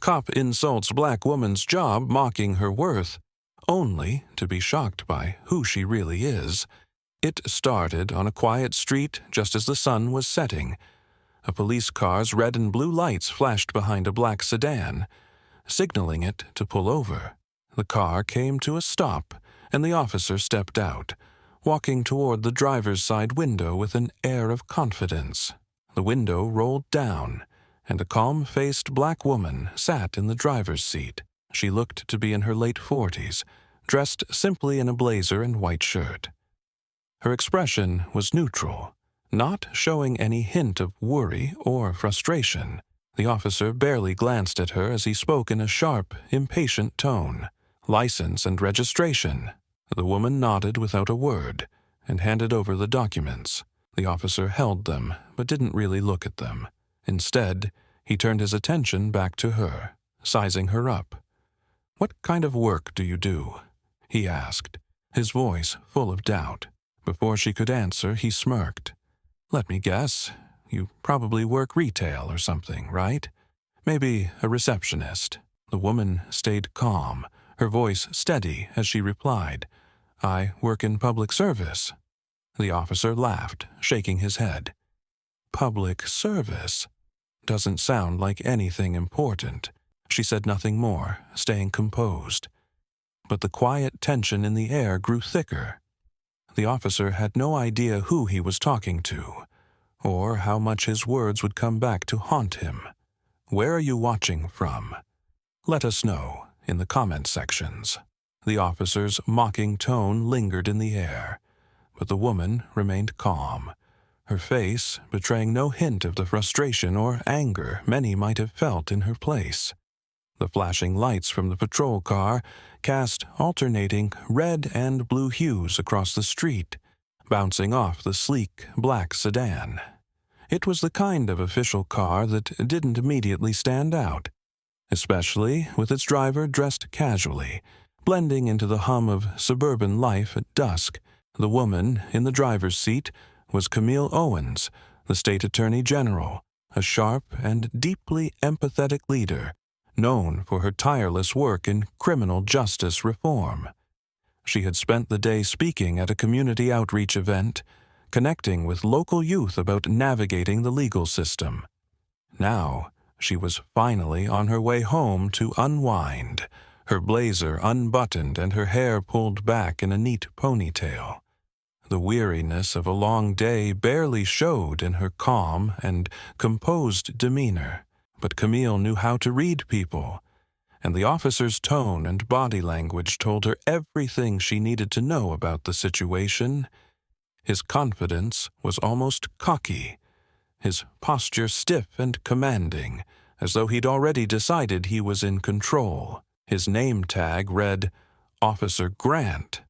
Cop insults black woman's job, mocking her worth, only to be shocked by who she really is. It started on a quiet street just as the sun was setting. A police car's red and blue lights flashed behind a black sedan, signaling it to pull over. The car came to a stop, and the officer stepped out, walking toward the driver's side window with an air of confidence. The window rolled down, and a calm-faced black woman sat in the driver's seat. She looked to be in her late 40s, dressed simply in a blazer and white shirt. Her expression was neutral, not showing any hint of worry or frustration. The officer barely glanced at her as he spoke in a sharp, impatient tone. "License and registration." The woman nodded without a word and handed over the documents. The officer held them, but didn't really look at them. Instead, he turned his attention back to her, sizing her up. "What kind of work do you do?" he asked, his voice full of doubt. Before she could answer, he smirked. "Let me guess. You probably work retail or something, right? Maybe a receptionist." The woman stayed calm, her voice steady as she replied, "I work in public service." The officer laughed, shaking his head. "Public service? Doesn't sound like anything important." She said nothing more, staying composed. But the quiet tension in the air grew thicker. The officer had no idea who he was talking to, or how much his words would come back to haunt him. "Where are you watching from? Let us know in the comment sections." The officer's mocking tone lingered in the air, but the woman remained calm, her face betraying no hint of the frustration or anger many might have felt in her place. The flashing lights from the patrol car cast alternating red and blue hues across the street, bouncing off the sleek black sedan. It was the kind of official car that didn't immediately stand out, especially with its driver dressed casually, blending into the hum of suburban life at dusk. The woman in the driver's seat was Camille Owens, the state attorney general, a sharp and deeply empathetic leader, known for her tireless work in criminal justice reform. She had spent the day speaking at a community outreach event, connecting with local youth about navigating the legal system. Now, she was finally on her way home to unwind, her blazer unbuttoned and her hair pulled back in a neat ponytail. The weariness of a long day barely showed in her calm and composed demeanor, but Camille knew how to read people, and the officer's tone and body language told her everything she needed to know about the situation. His confidence was almost cocky, his posture stiff and commanding, as though he'd already decided he was in control. His name tag read, Officer Grant,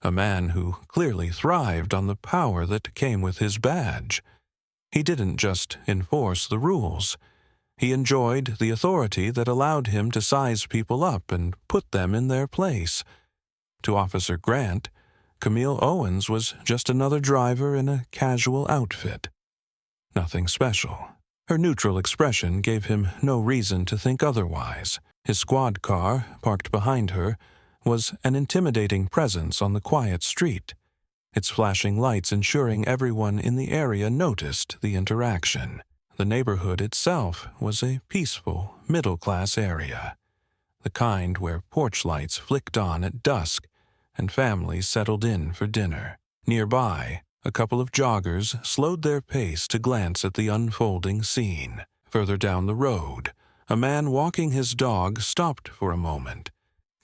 a man who clearly thrived on the power that came with his badge. He didn't just enforce the rules. He enjoyed the authority that allowed him to size people up and put them in their place. To Officer Grant, Camille Owens was just another driver in a casual outfit. Nothing special. Her neutral expression gave him no reason to think otherwise. His squad car, parked behind her, was an intimidating presence on the quiet street, its flashing lights ensuring everyone in the area noticed the interaction. The neighborhood itself was a peaceful, middle-class area, the kind where porch lights flicked on at dusk and families settled in for dinner. Nearby, a couple of joggers slowed their pace to glance at the unfolding scene. Further down the road, a man walking his dog stopped for a moment,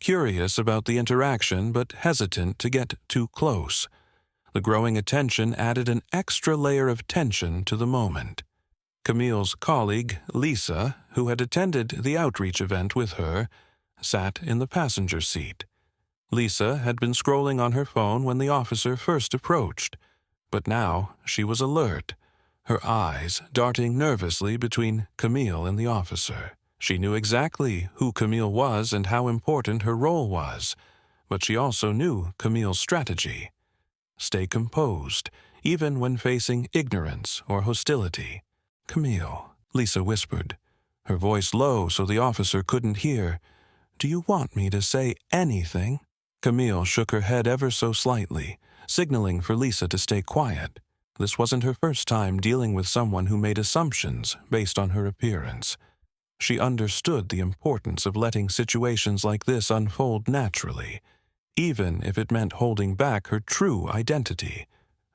curious about the interaction but hesitant to get too close. The growing attention added an extra layer of tension to the moment. Camille's colleague, Lisa, who had attended the outreach event with her, sat in the passenger seat. Lisa had been scrolling on her phone when the officer first approached, but now she was alert, her eyes darting nervously between Camille and the officer. She knew exactly who Camille was and how important her role was, but she also knew Camille's strategy. Stay composed, even when facing ignorance or hostility. "Camille," Lisa whispered, her voice low so the officer couldn't hear. "Do you want me to say anything?" Camille shook her head ever so slightly, signaling for Lisa to stay quiet. This wasn't her first time dealing with someone who made assumptions based on her appearance. She understood the importance of letting situations like this unfold naturally, even if it meant holding back her true identity.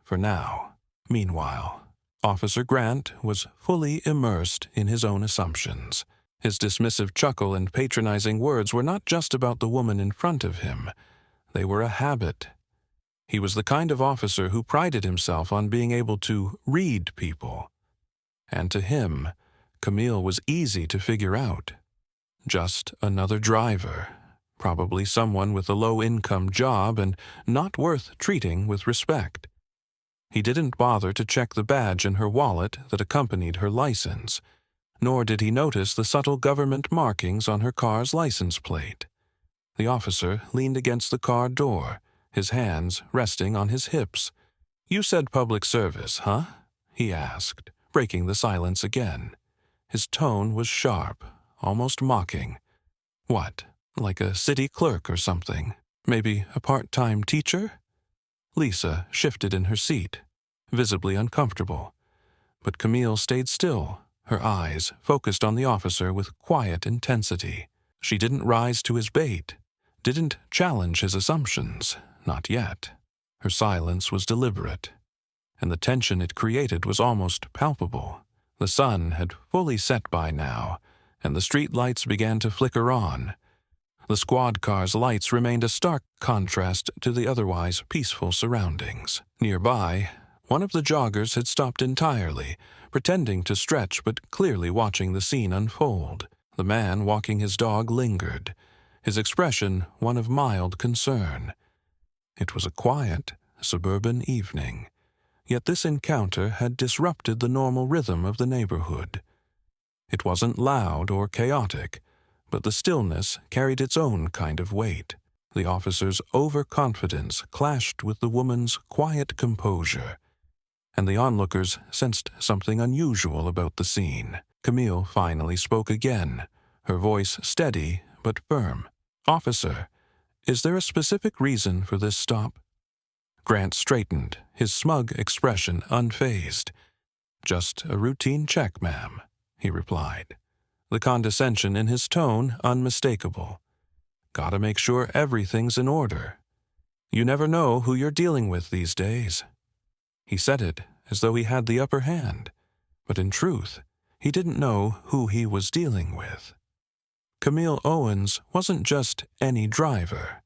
For now. Meanwhile, Officer Grant was fully immersed in his own assumptions. His dismissive chuckle and patronizing words were not just about the woman in front of him. They were a habit. He was the kind of officer who prided himself on being able to read people. And to him, Camille was easy to figure out. Just another driver, probably someone with a low-income job and not worth treating with respect. He didn't bother to check the badge in her wallet that accompanied her license, nor did he notice the subtle government markings on her car's license plate. The officer leaned against the car door, his hands resting on his hips. "You said public service, huh?" he asked, breaking the silence again. His tone was sharp, almost mocking. "What, like a city clerk or something? Maybe a part-time teacher?" Lisa shifted in her seat, visibly uncomfortable. But Camille stayed still, her eyes focused on the officer with quiet intensity. She didn't rise to his bait, didn't challenge his assumptions, not yet. Her silence was deliberate, and the tension it created was almost palpable. The sun had fully set by now, and the street lights began to flicker on. The squad car's lights remained a stark contrast to the otherwise peaceful surroundings. Nearby, one of the joggers had stopped entirely, pretending to stretch but clearly watching the scene unfold. The man walking his dog lingered, his expression one of mild concern. It was a quiet, suburban evening, yet this encounter had disrupted the normal rhythm of the neighborhood. It wasn't loud or chaotic, but the stillness carried its own kind of weight. The officer's overconfidence clashed with the woman's quiet composure, and the onlookers sensed something unusual about the scene. Camille finally spoke again, her voice steady but firm. "Officer, is there a specific reason for this stop?" Grant straightened, his smug expression unfazed. "Just a routine check, ma'am," he replied, the condescension in his tone unmistakable. "Gotta make sure everything's in order. You never know who you're dealing with these days." He said it as though he had the upper hand, but in truth, he didn't know who he was dealing with. Camille Owens wasn't just any driver.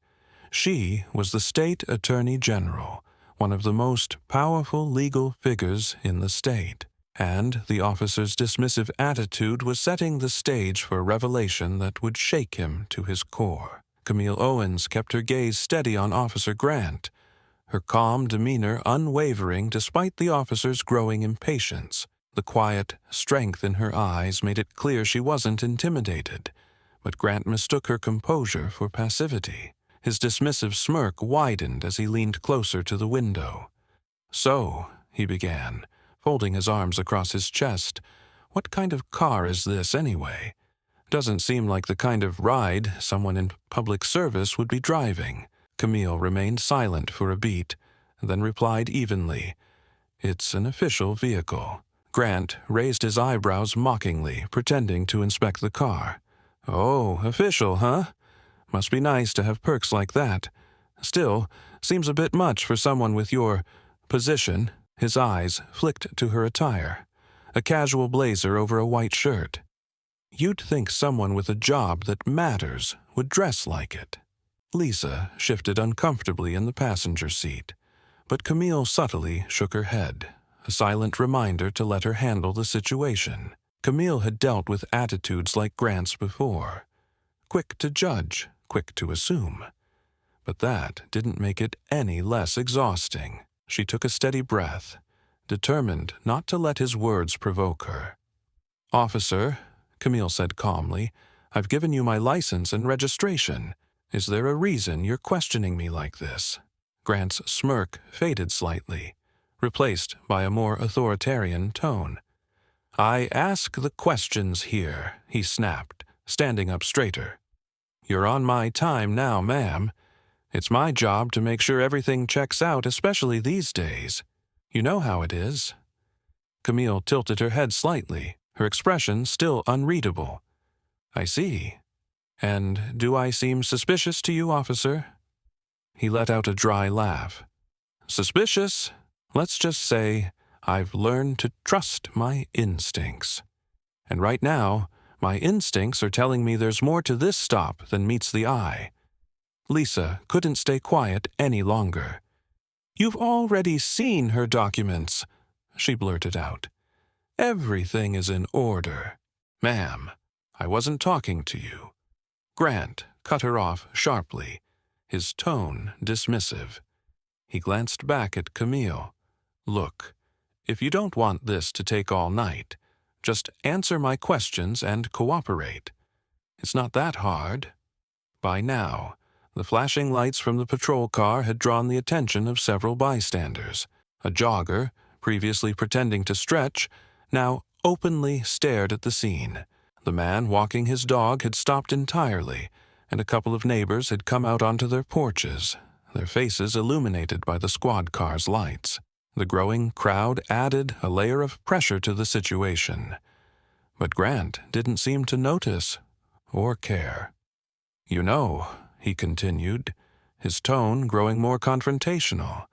She was the state attorney general, one of the most powerful legal figures in the state, and the officer's dismissive attitude was setting the stage for a revelation that would shake him to his core. Camille Owens kept her gaze steady on Officer Grant, her calm demeanor unwavering despite the officer's growing impatience. The quiet strength in her eyes made it clear she wasn't intimidated, but Grant mistook her composure for passivity. His dismissive smirk widened as he leaned closer to the window. "So," he began, folding his arms across his chest, "what kind of car is this anyway? Doesn't seem like the kind of ride someone in public service would be driving." Camille remained silent for a beat, then replied evenly, "It's an official vehicle." Grant raised his eyebrows mockingly, pretending to inspect the car. "Oh, official, huh? Must be nice to have perks like that. Still, seems a bit much for someone with your position." His eyes flicked to her attire, a casual blazer over a white shirt. "You'd think someone with a job that matters would dress like it." Lisa shifted uncomfortably in the passenger seat, but Camille subtly shook her head, a silent reminder to let her handle the situation. Camille had dealt with attitudes like Grant's before, quick to judge, quick to assume. But that didn't make it any less exhausting. She took a steady breath, determined not to let his words provoke her. "Officer," Camille said calmly, "I've given you my license and registration. Is there a reason you're questioning me like this?" Grant's smirk faded slightly, replaced by a more authoritarian tone. I ask the questions here, he snapped, standing up straighter. You're on my time now, ma'am. It's my job to make sure everything checks out, especially these days. You know how it is. Camille tilted her head slightly, her expression still unreadable. I see. And do I seem suspicious to you, officer? He let out a dry laugh. Suspicious? Let's just say I've learned to trust my instincts. And right now, my instincts are telling me there's more to this stop than meets the eye. Lisa couldn't stay quiet any longer. You've already seen her documents, she blurted out. Everything is in order. Ma'am, I wasn't talking to you. Grant cut her off sharply, his tone dismissive. He glanced back at Camille. Look, if you don't want this to take all night, just answer my questions and cooperate. It's not that hard. By now, the flashing lights from the patrol car had drawn the attention of several bystanders. A jogger, previously pretending to stretch, now openly stared at the scene. The man walking his dog had stopped entirely, and a couple of neighbors had come out onto their porches, their faces illuminated by the squad car's lights. The growing crowd added a layer of pressure to the situation. But Grant didn't seem to notice or care. You know, he continued, his tone growing more confrontational,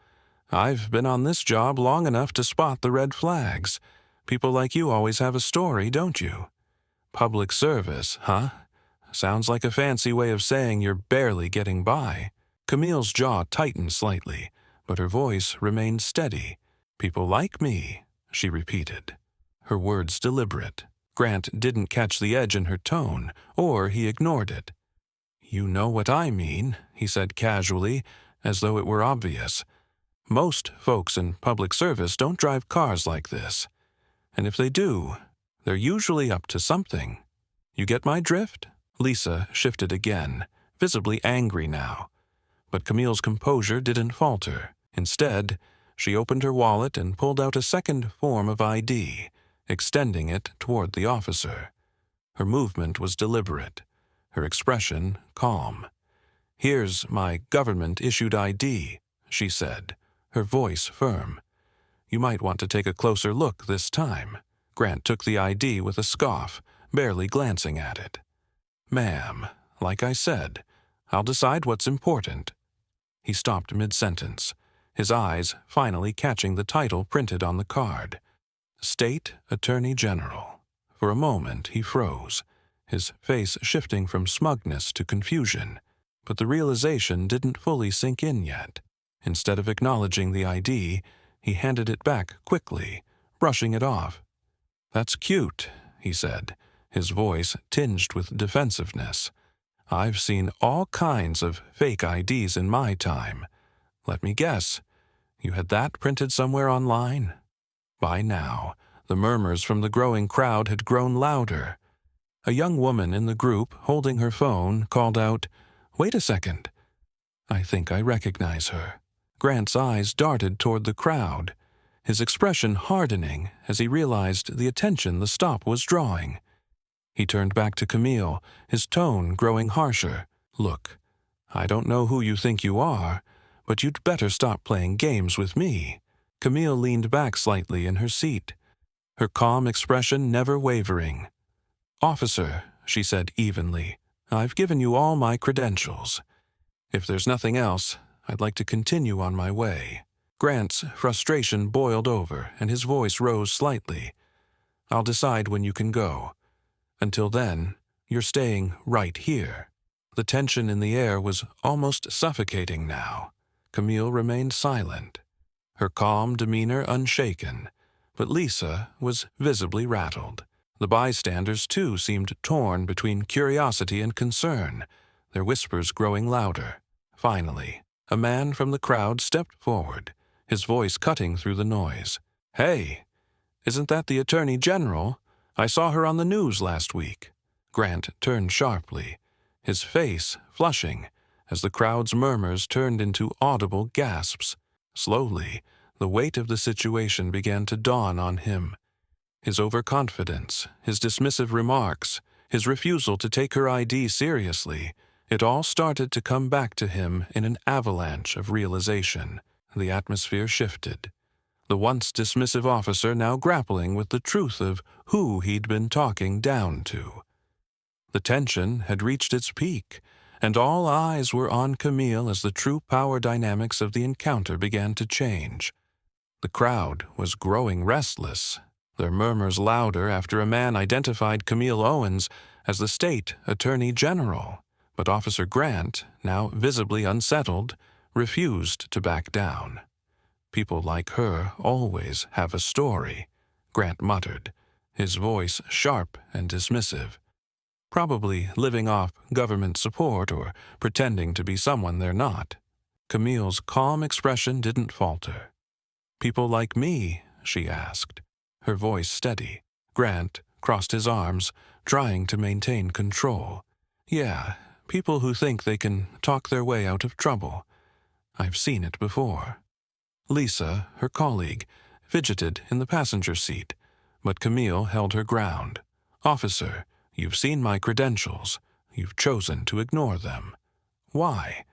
I've been on this job long enough to spot the red flags. People like you always have a story, don't you? Public service, huh? Sounds like a fancy way of saying you're barely getting by. Camille's jaw tightened slightly, but her voice remained steady. People like me, she repeated, her words deliberate. Grant didn't catch the edge in her tone, or he ignored it. You know what I mean, he said casually, as though it were obvious. Most folks in public service don't drive cars like this. And if they do, they're usually up to something. You get my drift? Lisa shifted again, visibly angry now. But Camille's composure didn't falter. Instead, she opened her wallet and pulled out a second form of ID, extending it toward the officer. Her movement was deliberate, her expression calm. Here's my government-issued ID, she said, her voice firm. You might want to take a closer look this time. Grant took the ID with a scoff, barely glancing at it. Ma'am, like I said, I'll decide what's important. He stopped mid-sentence, his eyes finally catching the title printed on the card. State Attorney General. For a moment he froze, his face shifting from smugness to confusion, but the realization didn't fully sink in yet. Instead of acknowledging the ID, he handed it back quickly, brushing it off. That's cute, he said, his voice tinged with defensiveness. I've seen all kinds of fake IDs in my time. Let me guess, you had that printed somewhere online? By now, the murmurs from the growing crowd had grown louder. A young woman in the group, holding her phone, called out, "Wait a second. I think I recognize her." Grant's eyes darted toward the crowd, his expression hardening as he realized the attention the stop was drawing. He turned back to Camille, his tone growing harsher. Look, I don't know who you think you are, but you'd better stop playing games with me. Camille leaned back slightly in her seat, her calm expression never wavering. Officer, she said evenly, I've given you all my credentials. If there's nothing else, I'd like to continue on my way. Grant's frustration boiled over, and his voice rose slightly. I'll decide when you can go. Until then, you're staying right here. The tension in the air was almost suffocating now. Camille remained silent, her calm demeanor unshaken, but Lisa was visibly rattled. The bystanders, too, seemed torn between curiosity and concern, their whispers growing louder. Finally, a man from the crowd stepped forward, his voice cutting through the noise. Hey, isn't that the Attorney General? I saw her on the news last week. Grant turned sharply, his face flushing, as the crowd's murmurs turned into audible gasps. Slowly, the weight of the situation began to dawn on him. His overconfidence, his dismissive remarks, his refusal to take her ID seriously, it all started to come back to him in an avalanche of realization. The atmosphere shifted. The once dismissive officer now grappling with the truth of who he'd been talking down to. The tension had reached its peak, and all eyes were on Camille as the true power dynamics of the encounter began to change. The crowd was growing restless, their murmurs louder after a man identified Camille Owens as the state attorney general. But Officer Grant, now visibly unsettled, refused to back down. "People like her always have a story," Grant muttered, his voice sharp and dismissive. "Probably living off government support or pretending to be someone they're not." Camille's calm expression didn't falter. "People like me?" she asked, her voice steady. Grant crossed his arms, trying to maintain control. "Yeah, people who think they can talk their way out of trouble. I've seen it before." Lisa, her colleague, fidgeted in the passenger seat, but Camille held her ground. "Officer, you've seen my credentials. You've chosen to ignore them. Why?"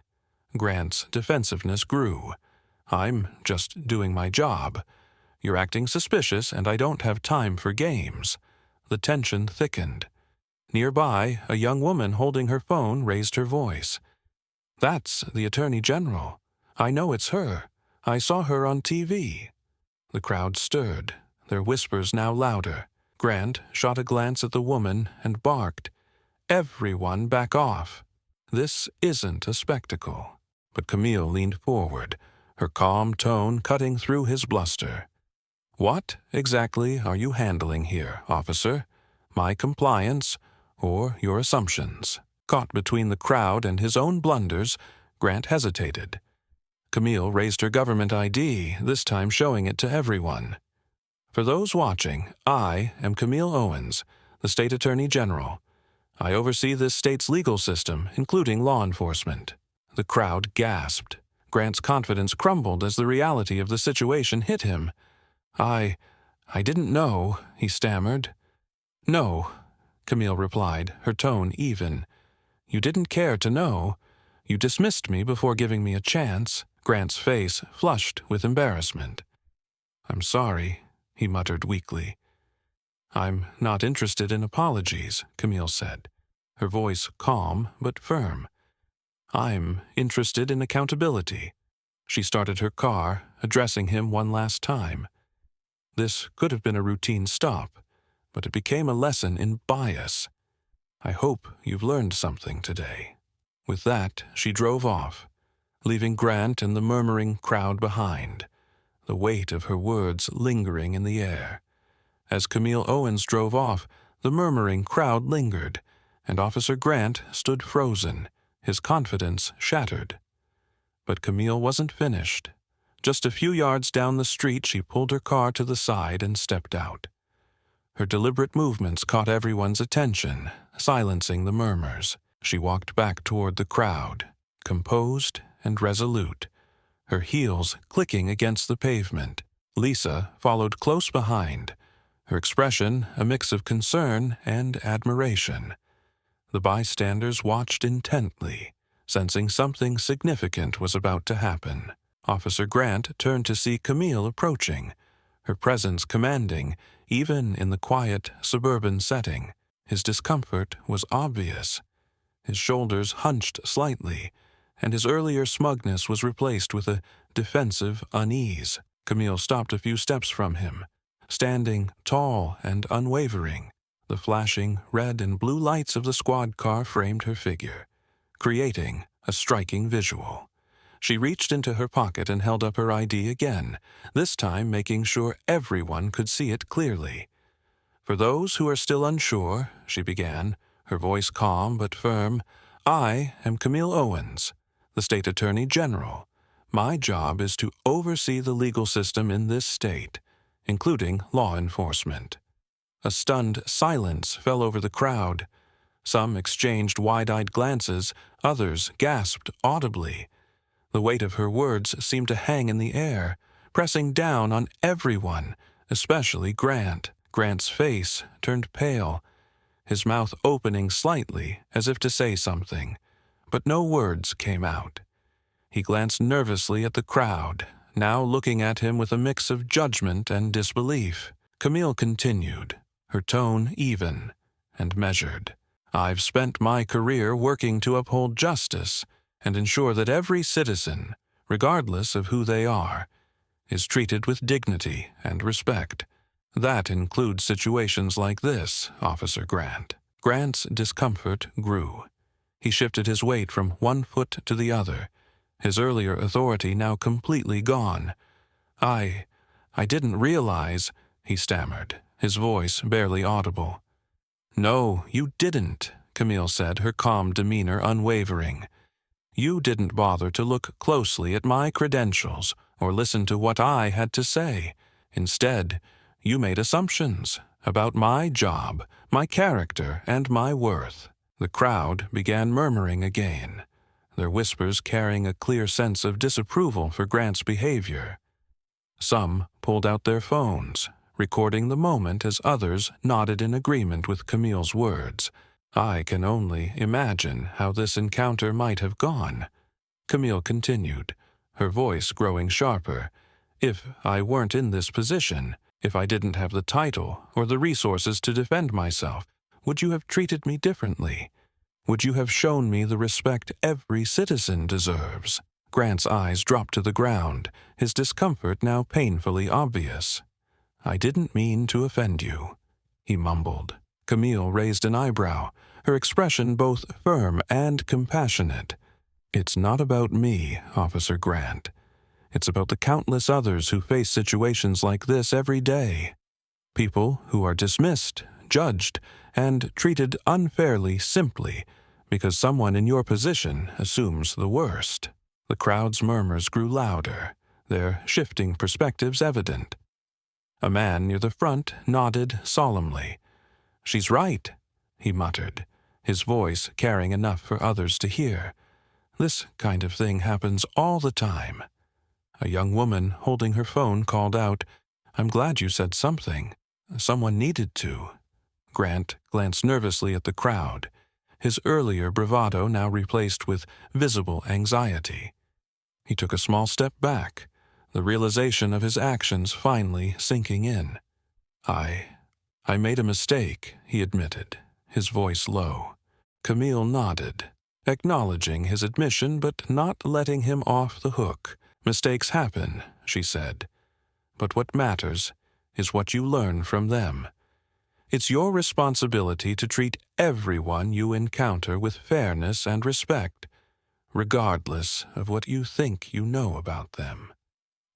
Grant's defensiveness grew. "I'm just doing my job. You're acting suspicious, and I don't have time for games." The tension thickened. Nearby, a young woman holding her phone raised her voice. "That's the Attorney General. I know it's her. I saw her on TV." The crowd stirred, their whispers now louder. Grant shot a glance at the woman and barked, "Everyone back off. This isn't a spectacle." But Camille leaned forward, her calm tone cutting through his bluster. "What exactly are you handling here, officer? My compliance or your assumptions?" Caught between the crowd and his own blunders, Grant hesitated. Camille raised her government ID, this time showing it to everyone. "For those watching, I am Camille Owens, the State Attorney General. I oversee this state's legal system, including law enforcement." The crowd gasped. Grant's confidence crumbled as the reality of the situation hit him. I didn't know," he stammered. "No," Camille replied, her tone even. "You didn't care to know. You dismissed me before giving me a chance." Grant's face flushed with embarrassment. "I'm sorry," he muttered weakly. "I'm not interested in apologies," Camille said, her voice calm but firm. "I'm interested in accountability." She started her car, addressing him one last time. This could have been a routine stop, but it became a lesson in bias. "I hope you've learned something today." With that, she drove off, leaving Grant and the murmuring crowd behind, the weight of her words lingering in the air. As Camille Owens drove off, the murmuring crowd lingered, and Officer Grant stood frozen, his confidence shattered. But Camille wasn't finished. Just a few yards down the street, she pulled her car to the side and stepped out. Her deliberate movements caught everyone's attention, silencing the murmurs. She walked back toward the crowd, composed and resolute, her heels clicking against the pavement. Lisa followed close behind, her expression a mix of concern and admiration. The bystanders watched intently, sensing something significant was about to happen. Officer Grant turned to see Camille approaching, her presence commanding, even in the quiet, suburban setting. His discomfort was obvious. His shoulders hunched slightly, and his earlier smugness was replaced with a defensive unease. Camille stopped a few steps from him, standing tall and unwavering. The flashing red and blue lights of the squad car framed her figure, creating a striking visual. She reached into her pocket and held up her ID again, this time making sure everyone could see it clearly. "For those who are still unsure," she began, her voice calm but firm, "I am Camille Owens, the State Attorney General. My job is to oversee the legal system in this state, including law enforcement." A stunned silence fell over the crowd. Some exchanged wide-eyed glances, others gasped audibly. The weight of her words seemed to hang in the air, pressing down on everyone, especially Grant. Grant's face turned pale, his mouth opening slightly as if to say something, but no words came out. He glanced nervously at the crowd, now looking at him with a mix of judgment and disbelief. Camille continued, her tone even and measured. "I've spent my career working to uphold justice and ensure that every citizen, regardless of who they are, is treated with dignity and respect. That includes situations like this, Officer Grant." Grant's discomfort grew. He shifted his weight from one foot to the other, his earlier authority now completely gone. I didn't realize," he stammered, his voice barely audible. "No, you didn't," Camille said, her calm demeanor unwavering. "You didn't bother to look closely at my credentials or listen to what I had to say. Instead, you made assumptions about my job, my character, and my worth." The crowd began murmuring again, their whispers carrying a clear sense of disapproval for Grant's behavior. Some pulled out their phones, recording the moment as others nodded in agreement with Camille's words. "I can only imagine how this encounter might have gone," Camille continued, her voice growing sharper. "If I weren't in this position, if I didn't have the title or the resources to defend myself, would you have treated me differently? Would you have shown me the respect every citizen deserves?" Grant's eyes dropped to the ground, his discomfort now painfully obvious. "I didn't mean to offend you," he mumbled. Camille raised an eyebrow, her expression both firm and compassionate. "It's not about me, Officer Grant. It's about the countless others who face situations like this every day. People who are dismissed, judged, and treated unfairly simply because someone in your position assumes the worst." The crowd's murmurs grew louder, their shifting perspectives evident. A man near the front nodded solemnly. "She's right," he muttered, his voice carrying enough for others to hear. "This kind of thing happens all the time." A young woman holding her phone called out, "I'm glad you said something. Someone needed to." Grant glanced nervously at the crowd, his earlier bravado now replaced with visible anxiety. He took a small step back, the realization of his actions finally sinking in. I made a mistake," he admitted, his voice low. Camille nodded, acknowledging his admission but not letting him off the hook. "Mistakes happen," she said, "but what matters is what you learn from them. It's your responsibility to treat everyone you encounter with fairness and respect, regardless of what you think you know about them."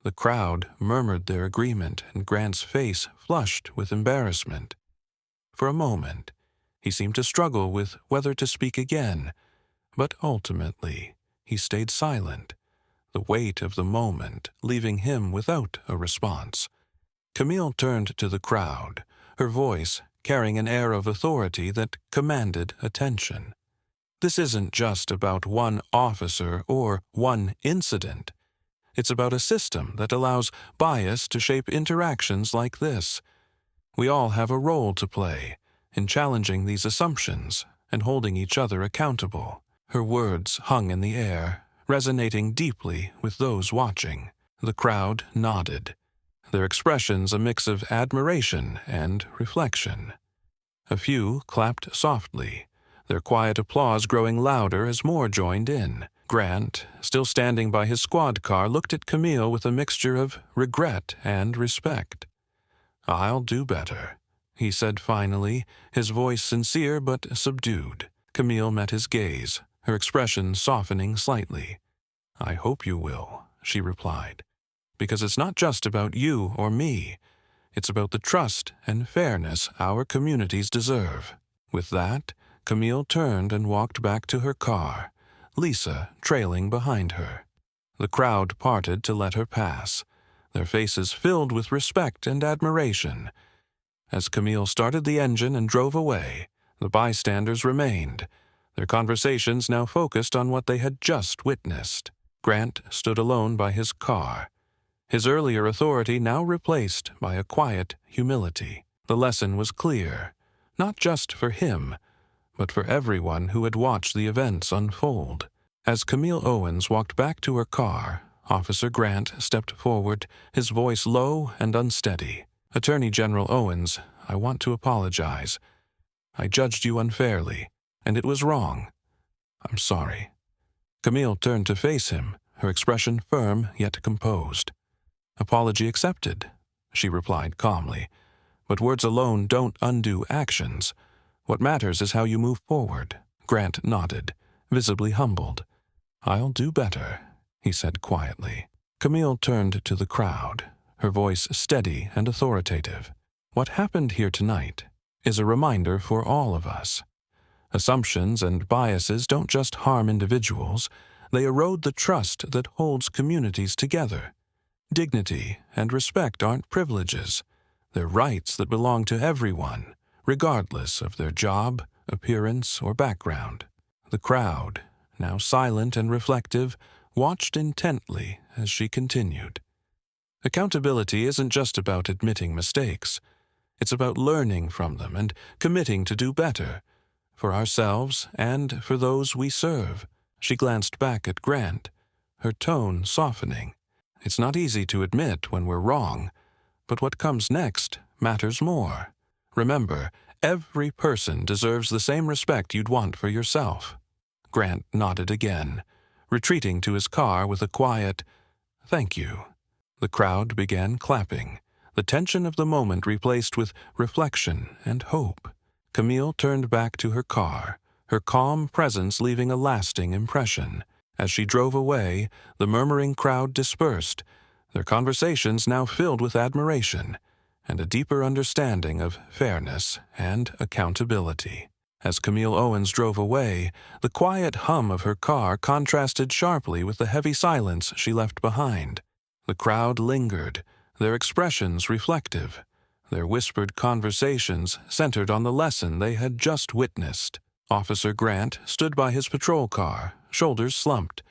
The crowd murmured their agreement, and Grant's face flushed with embarrassment. For a moment, he seemed to struggle with whether to speak again, but ultimately he stayed silent, the weight of the moment leaving him without a response. Camille turned to the crowd, her voice carrying an air of authority that commanded attention. "This isn't just about one officer or one incident. It's about a system that allows bias to shape interactions like this. We all have a role to play in challenging these assumptions and holding each other accountable." Her words hung in the air, resonating deeply with those watching. The crowd nodded, their expressions a mix of admiration and reflection. A few clapped softly, their quiet applause growing louder as more joined in. Grant, still standing by his squad car, looked at Camille with a mixture of regret and respect. "I'll do better," he said finally, his voice sincere but subdued. Camille met his gaze, her expression softening slightly. "I hope you will," she replied, "because it's not just about you or me. It's about the trust and fairness our communities deserve." With that, Camille turned and walked back to her car, Lisa trailing behind her. The crowd parted to let her pass, their faces filled with respect and admiration. As Camille started the engine and drove away, the bystanders remained, their conversations now focused on what they had just witnessed. Grant stood alone by his car, his earlier authority now replaced by a quiet humility. The lesson was clear, not just for him, but for everyone who had watched the events unfold. As Camille Owens walked back to her car, Officer Grant stepped forward, his voice low and unsteady. "Attorney General Owens, I want to apologize. I judged you unfairly, and it was wrong. I'm sorry." Camille turned to face him, her expression firm yet composed. "Apology accepted," she replied calmly. "But words alone don't undo actions. What matters is how you move forward." Grant nodded, visibly humbled. "I'll do better," he said quietly. Camille turned to the crowd, her voice steady and authoritative. "What happened here tonight is a reminder for all of us. Assumptions and biases don't just harm individuals, they erode the trust that holds communities together. Dignity and respect aren't privileges. They're rights that belong to everyone, regardless of their job, appearance, or background." The crowd, now silent and reflective, watched intently as she continued. "Accountability isn't just about admitting mistakes. It's about learning from them and committing to do better, for ourselves and for those we serve." She glanced back at Grant, her tone softening. "It's not easy to admit when we're wrong, but what comes next matters more. Remember, every person deserves the same respect you'd want for yourself." Grant nodded again, retreating to his car with a quiet, "Thank you." The crowd began clapping, the tension of the moment replaced with reflection and hope. Camille turned back to her car, her calm presence leaving a lasting impression. As she drove away, the murmuring crowd dispersed, their conversations now filled with admiration and a deeper understanding of fairness and accountability. As Camille Owens drove away, the quiet hum of her car contrasted sharply with the heavy silence she left behind. The crowd lingered, their expressions reflective, their whispered conversations centered on the lesson they had just witnessed. Officer Grant stood by his patrol car, shoulders slumped,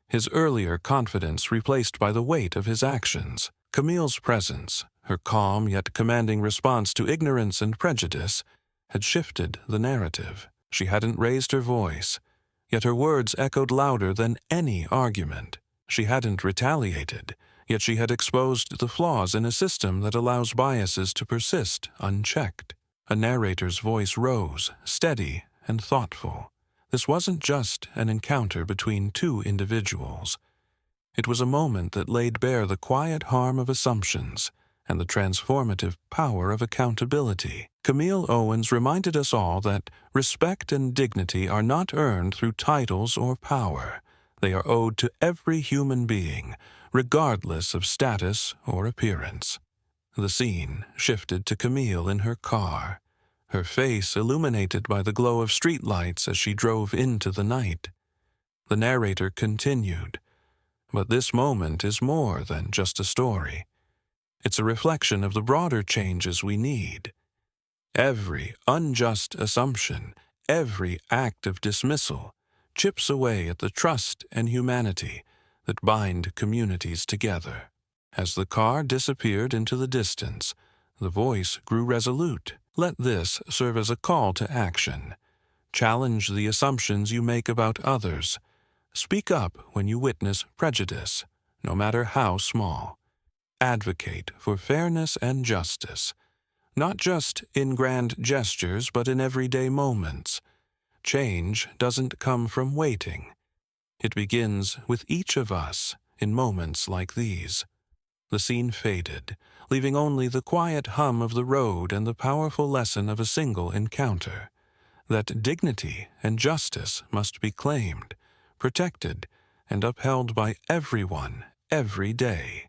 his earlier confidence replaced by the weight of his actions. Camille's presence, her calm yet commanding response to ignorance and prejudice, had shifted the narrative. She hadn't raised her voice, yet her words echoed louder than any argument. She hadn't retaliated, yet she had exposed the flaws in a system that allows biases to persist unchecked. A narrator's voice rose, steady and thoughtful. This wasn't just an encounter between two individuals. It was a moment that laid bare the quiet harm of assumptions and the transformative power of accountability. Camille Owens reminded us all that respect and dignity are not earned through titles or power. They are owed to every human being, regardless of status or appearance. The scene shifted to Camille in her car, her face illuminated by the glow of streetlights as she drove into the night. The narrator continued, "But this moment is more than just a story. It's a reflection of the broader changes we need. Every unjust assumption, every act of dismissal, chips away at the trust and humanity that bind communities together." As the car disappeared into the distance, the voice grew resolute. Let this serve as a call to action. Challenge the assumptions you make about others. Speak up when you witness prejudice, no matter how small. Advocate for fairness and justice, not just in grand gestures but in everyday moments. Change doesn't come from waiting. It begins with each of us in moments like these. The scene faded, leaving only the quiet hum of the road and the powerful lesson of a single encounter, that dignity and justice must be claimed, protected, and upheld by everyone every day.